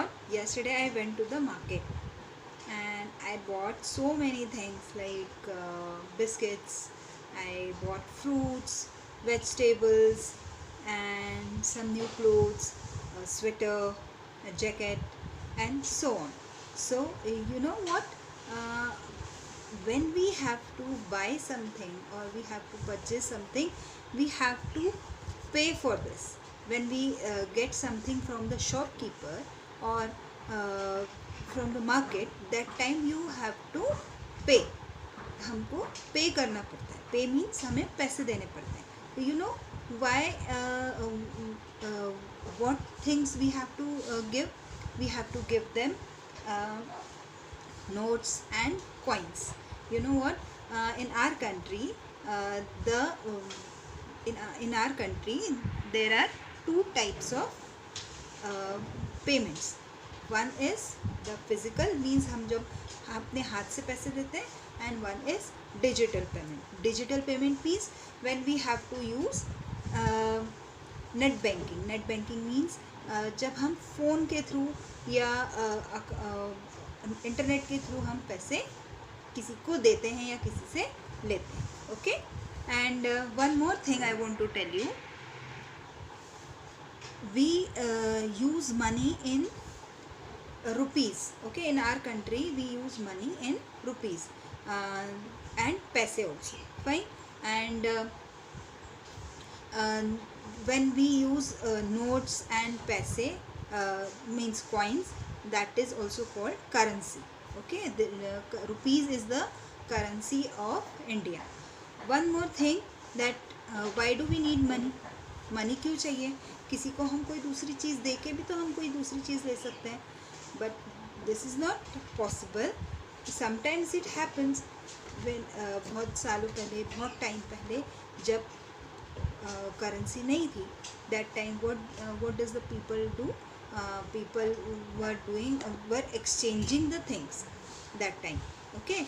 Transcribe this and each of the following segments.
what? Yesterday I went to the market and I bought so many things like biscuits. I bought fruits, vegetables, and some new clothes, a sweater, a jacket, and so on. So, you know what? Uh, when we have to buy something or we have to purchase something, we have to pay for this. When we get something from the shopkeeper or uh, from the market, that time you have to pay. हमको पे करना पड़ता है. पे means हमें पैसे देने पड़ते हैं. You know why what things we have to give? We have to give them notes and coins. You know what? In our country, the in our country there are two types of payments. One is the physical, means हम जब अपने हाथ से पैसे देते हैं, and one is digital payment. Digital payment means when we have to use net banking. Net banking means जब हम फ़ोन के थ्रू या इंटरनेट के थ्रू हम पैसे किसी को देते हैं या किसी से लेते हैं. Okay. And one more thing I want to tell you. We use money in rupees. Okay, in our country we use money in rupees and paise also. Fine. And when we use notes and paise, means coins, that is also called currency. Okay, the rupees is the currency of India. One more thing, that why do we need money? Money क्यों चाहिए? किसी को हम कोई दूसरी चीज़ दे के भी तो हम कोई दूसरी चीज़ ले सकते हैं, but this is not possible. Sometimes it happens when बहुत सालों पहले, बहुत टाइम पहले, जब करेंसी नहीं थी, that time what does the people do? People were exchanging the things that time. Okay.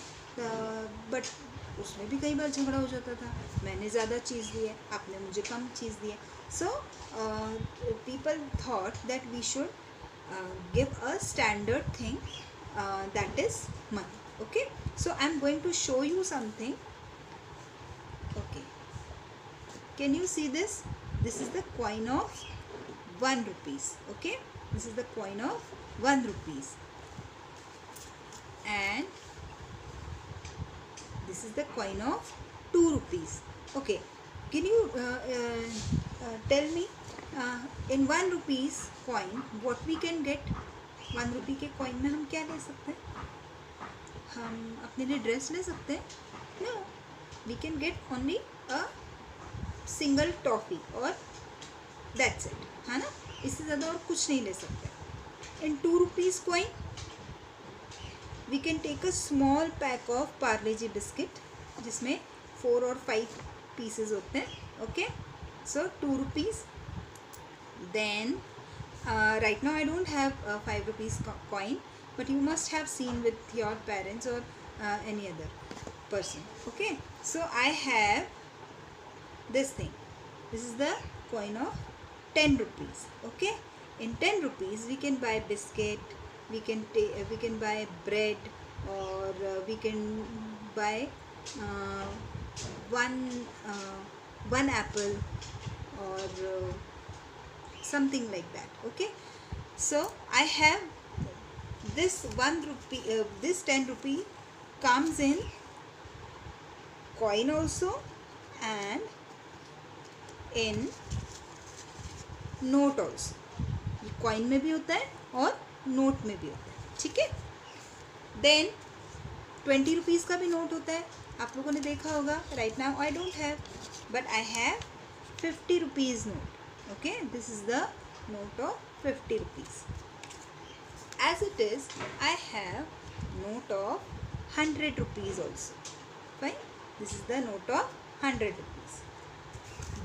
But उसमें भी कई बार झगड़ा हो जाता था. मैंने ज़्यादा चीज़ दी है, आपने मुझे कम चीज़ दी है. So people thought that we should give a standard thing, that is money. Okay. So I am going to show you something. Okay. Can you see this? This is the coin of 1 rupees. Okay. This is the coin of 1 rupees. And this is the coin of 2 rupees. Okay. Can you tell me in 1 rupees coin what we can get? 1 rupee के coin में हम क्या ले सकते हैं? हम अपने लिए ड्रेस ले सकते हैं? No. We can get only a single toffee or that's it. है ना? इससे ज़्यादा और कुछ नहीं ले सकते. In 2 rupees coin we can take a small pack of Parle-G biscuit जिसमें 4 or 5 pieces होते हैं. Okay. So 2 rupees. Then right now I don't have a 5 rupees coin, but you must have seen with your parents or any other person. Okay. So I have this thing. This is the coin of 10 rupees. Okay. In 10 rupees we can buy biscuit, we can buy bread, or we can buy one apple or something like that. Okay. So I have this 1 rupee, this 10 rupee comes in coin also and in note also. ये coin में भी होता है और note में भी होता है. ठीक है. Then 20 rupees का भी note होता है, आप लोगों ने देखा होगा. Right now I don't have, but I have 50 rupees note. Okay, this is the note of 50 rupees. As it is, I have note of 100 rupees also. Fine. This is the note of 100 rupees.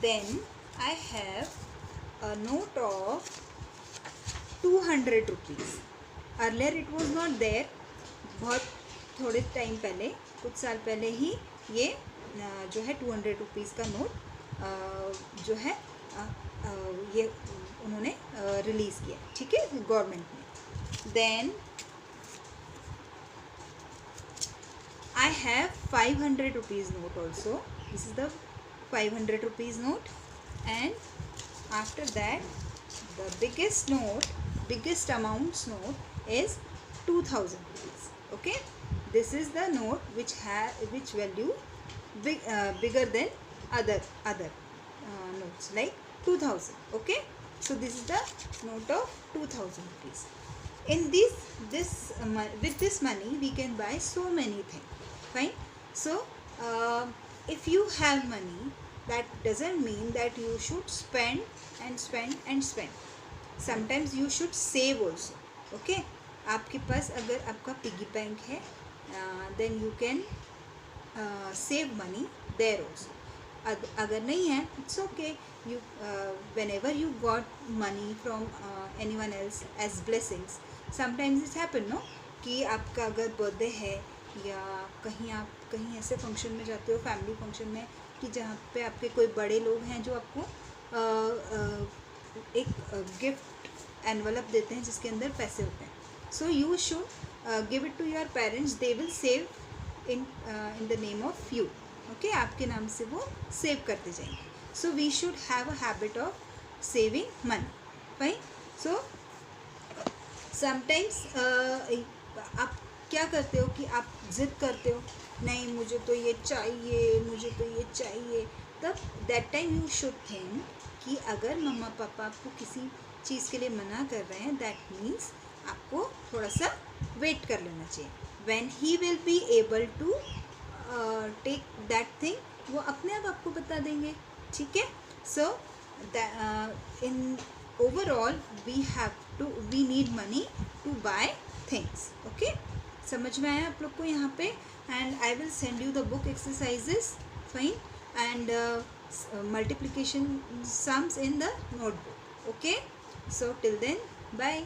Then I have a note of 200 rupees. Earlier it was not there. बहुत थोड़े time पहले, कुछ साल पहले ही ये जो है 200 rupees का नोट जो है ये उन्होंने रिलीज़ किया. ठीक है, गवर्नमेंट ने. Then I have 500 rupees note also. This is the 500 rupees note, and after that the biggest amounts note is 2000 rupees. Okay, this is the note which value bigger than other notes like 2000. Okay, so this is the note of 2000 rupees. In with this money we can buy so many things. Fine. So if you have money, that doesn't mean that you should spend and spend and spend. Sometimes you should save also. Okay, आपके पास अगर आपका piggy bank है, then you can save money there also. अगर नहीं है, it's okay. You whenever you got money from anyone else as blessings, sometimes it happen, no, कि आपका अगर बर्थडे है या आप कहीं ऐसे फंक्शन में जाते हो, फैमिली फंक्शन में, कि जहाँ पे आपके कोई बड़े लोग हैं जो आपको एक गिफ्ट एनवलप देते हैं जिसके अंदर पैसे होते हैं. So you should give it to your parents. They will save in the name of you. Okay, आपके नाम से वो सेव करते जाएंगे. So we should have a habit of saving money. Fine. So sometimes आप क्या करते हो कि आप ज़िद करते हो, नहीं मुझे तो ये चाहिए, मुझे तो ये चाहिए. तब that time you should think कि अगर मम्मा पापा आपको किसी चीज़ के लिए मना कर रहे हैं, दैट मीन्स आपको थोड़ा सा वेट कर लेना चाहिए. When he will be able to take that thing, वो अपने आप आपको बता देंगे. ठीक है. So in overall we need money to buy things. Okay, समझ में आया आप लोग को यहाँ पे. And I will send you the book exercises. Fine. And multiplication sums in the notebook. Okay, so till then, bye.